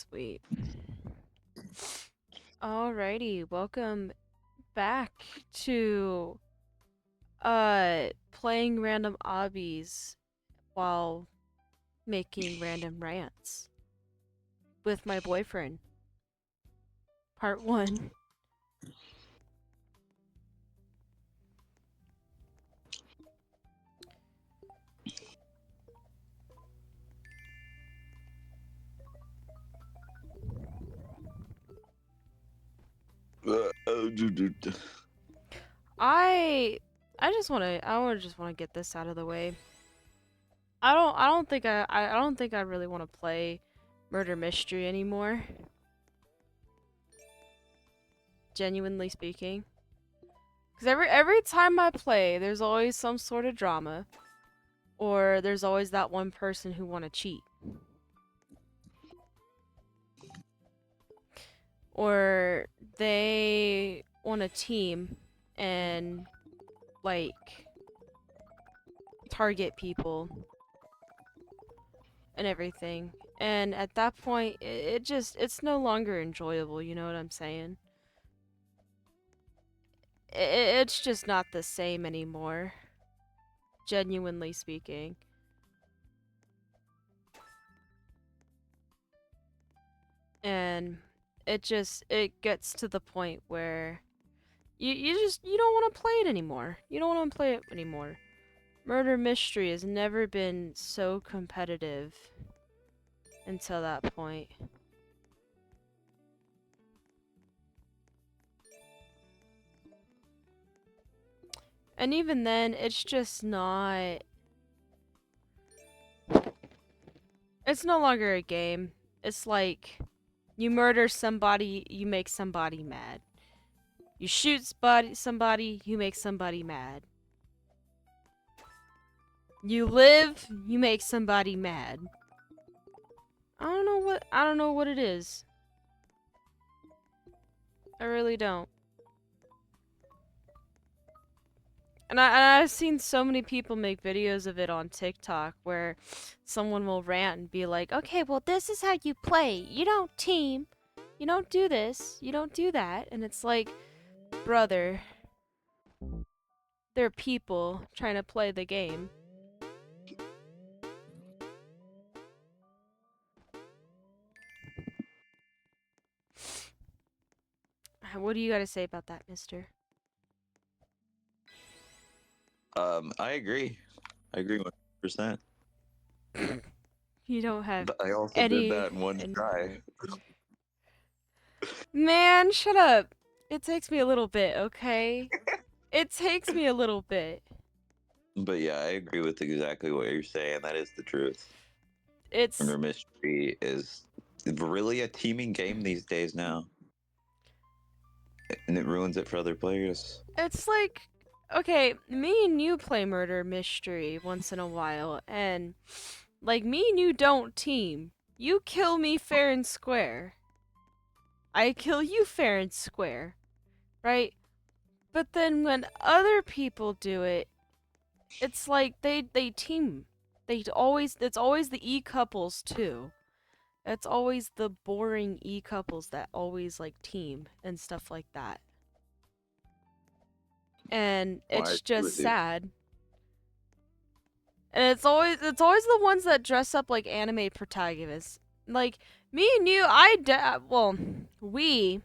Sweet. Alrighty, welcome back to playing random obbies while making random rants with my boyfriend. Part 1. I I just want to get this out of the way. I don't think I really want to play murder mystery anymore. Genuinely speaking. Cuz every time I play, there's always some sort of drama or there's always that one person who want to cheat. Or they want a team and like target people and everything. And at that point, it's no longer enjoyable, you know what I'm saying? It's just not the same anymore, genuinely speaking. And it gets to the point where you don't want to play it anymore. You don't want to play it anymore. Murder mystery has never been so competitive until that point. And even then, it's just not. It's no longer a game. It's like you murder somebody, you make somebody mad. You shoot somebody, you make somebody mad. You live, you make somebody mad. I don't know what it is. I really don't. And I've seen so many people make videos of it on TikTok where someone will rant and be like, okay, well, this is how you play. You don't team. You don't do this. You don't do that. And it's like, brother, they're people trying to play the game. What do you got to say about that, mister? I agree. I agree 100%. You don't have But I also did any. that in one try. Man, shut up. It takes me a little bit, okay? It takes me a little bit. But yeah, I agree with exactly what you're saying. That is the truth. It's Murder Mystery is really a teaming game these days now. And it ruins it for other players. it's like okay, me and you play murder mystery once in a while and like me and you don't team. You kill me fair and square. I kill you fair and square, right? But then when other people do it, it's like they team. It's always the E couples too. It's always the boring E couples that always like team and stuff like that. And Well, I it's agree just with you. sad. And it's always the ones that dress up like anime protagonists. Like me and you, well, we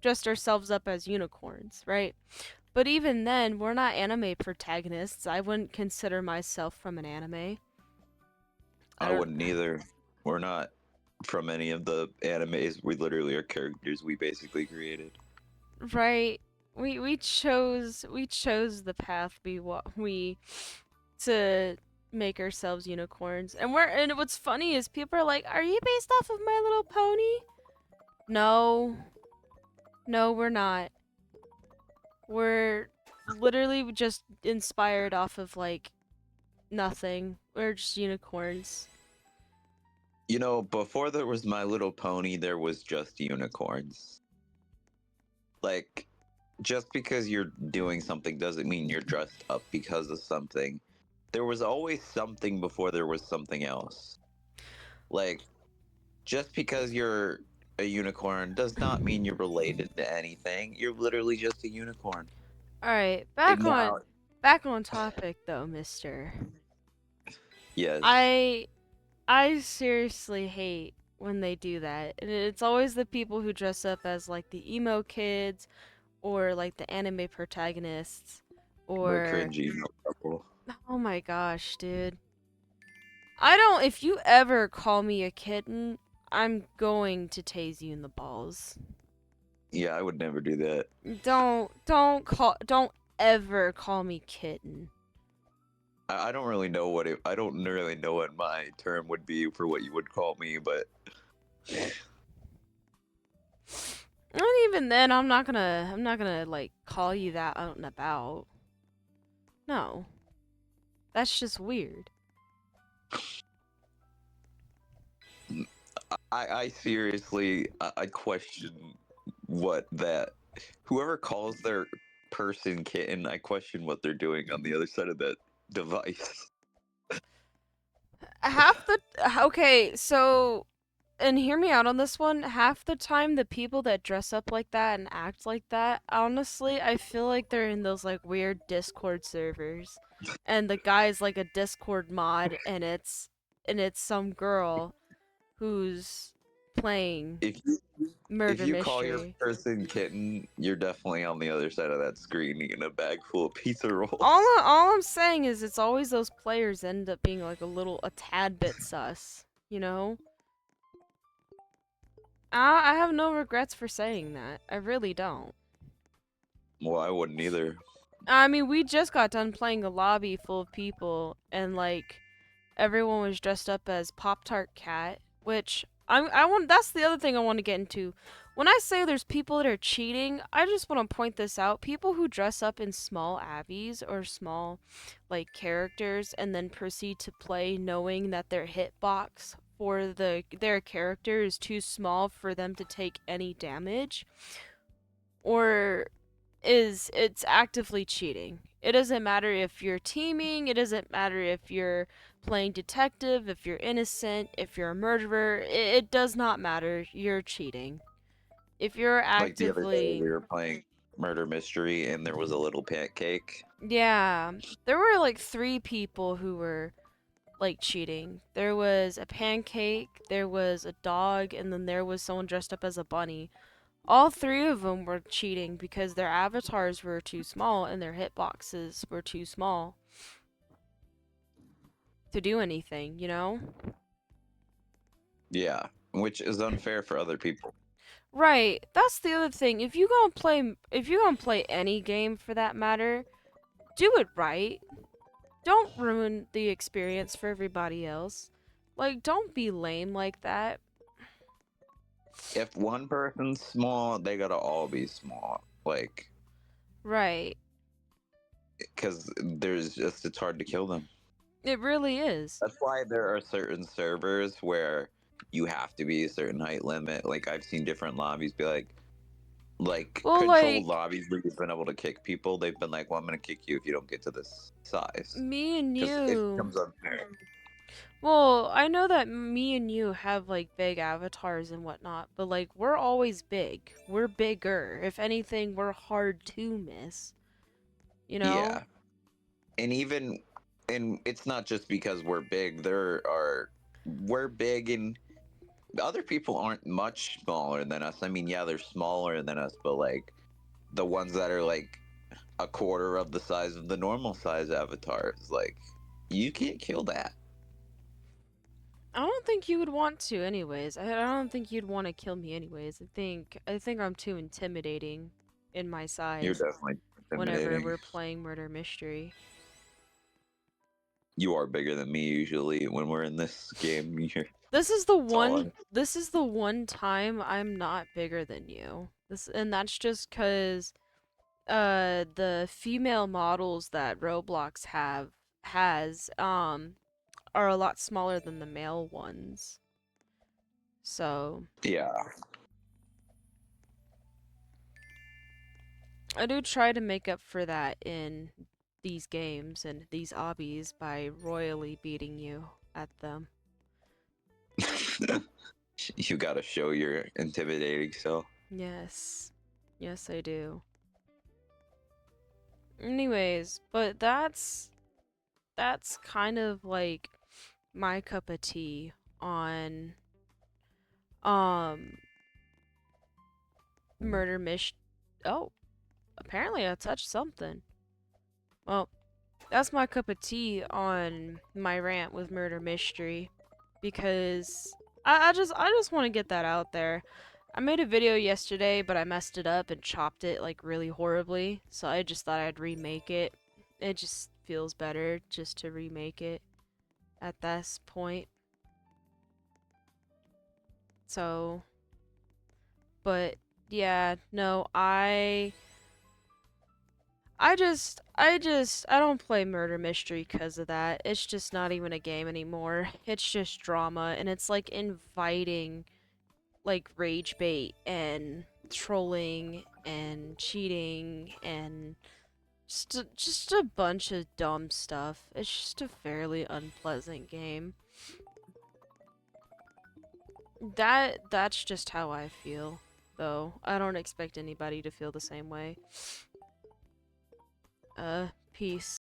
dressed ourselves up as unicorns, right? But even then, we're not anime protagonists. I wouldn't consider myself from an anime. I I don't. wouldn't either. We're not from any of the animes. We literally are characters we basically created. Right? We chose the path we to make ourselves unicorns. And what's funny is people are like, "Are you based off of My Little Pony?" No. No, we're not. We're literally just inspired off of like nothing. We're just unicorns. You know, before there was My Little Pony, there was just unicorns. Like, just because you're doing something doesn't mean you're dressed up because of something. There was always something before there was something else. Like, just because you're a unicorn does not mean you're related to anything. You're literally just a unicorn. All right, And now, back on topic though, Mister. yes, I I seriously hate when they do that. And it's always the people who dress up as like the emo kids or like the anime protagonists the or cringy couple. oh my gosh, dude. I don't if you ever call me a kitten, I'm going to tase you in the balls. Yeah, I would never do that. Don't ever call me kitten. I don't really know what I don't really know what my term would be for what you would call me, but And even then I'm not gonna like call you that out and about. No. That's just weird. I seriously I question what that whoever calls their person kitten, I question what they're doing on the other side of that device. Half the okay, so and hear me out on this one. Half the time, the people that dress up like that and act like that, honestly, I feel like they're in those like weird Discord servers, and the guy's like a Discord mod, and it's some girl who's playing If you if murder you call your mystery. person kitten, you're definitely on the other side of that screen eating a bag full of pizza All rolls. all I'm saying is it's always those players end up being like a tad bit sus, you know? I have no regrets for saying that. I really don't. Well, I wouldn't either. I mean, we just got done playing a lobby full of people, and like everyone was dressed up as Pop Tart Cat, which I want. That's the other thing I want to get into. When I say there's people that are cheating, I just want to point this out. People who dress up in small abbeys or small like characters and then proceed to play knowing that their hitbox for their character is too small for them to take any damage or is it's actively cheating. It doesn't matter if you're teaming, it doesn't matter if you're playing detective, if you're innocent, if you're a murderer, it does not matter. You're cheating. If you're Like the other day, actively we were playing murder mystery, and there was a little pancake. yeah, there were like 3 people who were like cheating. There was a pancake, there was a dog, and then there was someone dressed up as a bunny. All 3 of them were cheating because their avatars were too small and their hitboxes were too small to do anything, you know? Yeah, which is unfair for other people. Right. That's the other thing. If you gonna play any game for that matter, do it right. Don't ruin the experience for everybody else. Like don't be lame like that. If one person's small, they gotta all be small. Like, Right. because there's just it's hard to kill them. It really is. That's why there are certain servers where you have to be a certain height limit. Like I've seen different lobbies be like Well, controlled like lobbies where you've been able to kick people. They've been like, "Well, I'm gonna kick you if you don't get to this size," me and because it you becomes unfair. Well, I know that me and you have like big avatars and whatnot, but like we're always big. We're bigger. If anything, we're hard to miss. You know? Yeah, and even and it's not just because we're big. We're big and other people aren't much smaller than us. I mean, yeah, they're smaller than us, but like the ones that are like a quarter of the size of the normal size avatars, like you can't kill that. I don't think you would want to anyways. I don't think you'd want to kill me anyways. I think I'm too intimidating in my You're size definitely whenever intimidating. we're playing murder mystery. You are bigger than me usually when we're in this game. You're taller. This is the one time I'm not bigger than you. This and that's just cuz the female models that Roblox has are a lot smaller than the male ones. So, Yeah. I do try to make up for that in these games and these obbies by royally beating you at them. You gotta show your intimidating self. Yes. Yes, I do. Anyways, but that's kind of like my cup of tea on um murder mystery. Oh, apparently I touched something. Well, that's my cup of tea on my rant with murder mystery because I just want to get that out there. I made a video yesterday, but I messed it up and chopped it like really horribly, so I just thought I'd remake it. It just feels better just to remake it at this point. So, but yeah, no, I don't play murder mystery because of that. It's just not even a game anymore. It's just drama, and it's like inviting like rage bait and trolling and cheating and just a bunch of dumb stuff. It's just a fairly unpleasant game. That's just how I feel, though. I don't expect anybody to feel the same way. Peace.